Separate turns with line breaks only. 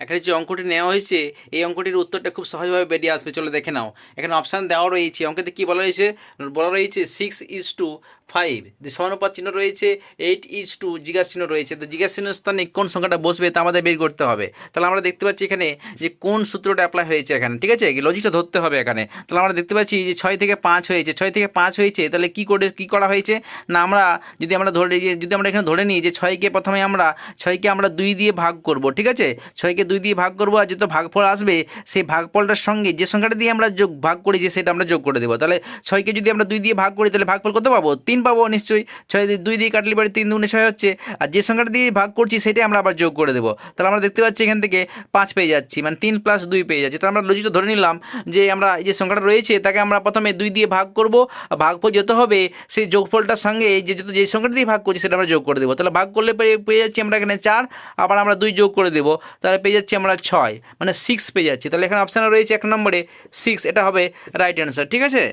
এখানে যে অঙ্কটি নেওয়া হয়েছে এই অঙ্কটির উত্তরটা খুব সহজভাবে বেরিয়ে আসবে, চলে দেখে নাও। এখানে অপশান দেওয়া রয়েছে, অঙ্কেতে কী বলা রয়েছে 6:5, যে সমানুপাত চিহ্ন রয়েছে 8:2, জিজ্ঞাসা চিহ্ন রয়েছে। তো জিজ্ঞাসা চিহ্ন স্থানে কোন সংখ্যাটা বসবে তা আমাদের বের করতে হবে। তাহলে আমরা দেখতে পাচ্ছি এখানে যে কোন সূত্রটা অ্যাপ্লাই হয়েছে এখানে, ঠিক আছে, লজিকটা ধরতে হবে এখানে। তাহলে আমরা দেখতে পাচ্ছি যে 6 থেকে 5 হয়েছে, 6 থেকে 5 হয়েছে, তাহলে কী করা হয়েছে না, যদি আমরা এখানে ধরে নিই যে 6কে আমরা 2 দিয়ে ভাগ করব, ঠিক আছে, 6কে 2 দিয়ে ভাগ করবো, আর যত ভাগফল আসবে সেই ভাগফলটার সঙ্গে যে সংখ্যাটা দিয়ে আমরা ভাগ করেছি সেটা আমরা যোগ করে দেবো। তাহলে 6কে যদি আমরা 2 দিয়ে ভাগ করি তাহলে ভাগফল কত পাবো? 3 পাবো নিশ্চয়ই। 2 দিয়ে কাটলে পরে 3 দুগুণে 6 হচ্ছে, আর যে সংখ্যাটা দিয়ে ভাগ করছি সেটাই আমরা আবার যোগ করে দেবো। তাহলে আমরা দেখতে পাচ্ছি এখান থেকে 5 পেয়ে যাচ্ছি, মানে 3 + 2 পেয়ে যাচ্ছি। তাহলে আমরা লজিকটা ধরে নিলাম যে আমরা এই যে সংখ্যাটা রয়েছে তাকে আমরা প্রথমে 2 দিয়ে ভাগ করব, আর ভাগফল যত হবে সেই যোগফলটার সঙ্গে যে সংখ্যাটা দিয়ে ভাগ করছি সেটা আমরা যোগ করে দেবো। তাহলে ভাগ করলে পেয়ে যাচ্ছি আমরা এখানে 4, আবার আমরা 2 যোগ করে দেবো, তাহলে পেয়ে যাচ্ছি আমরা 6, মানে 6 পেয়ে যাচ্ছি। তাহলে এখানে অপশানে রয়েছে 1 নম্বরে 6, এটা হবে রাইট অ্যান্সার, ঠিক আছে।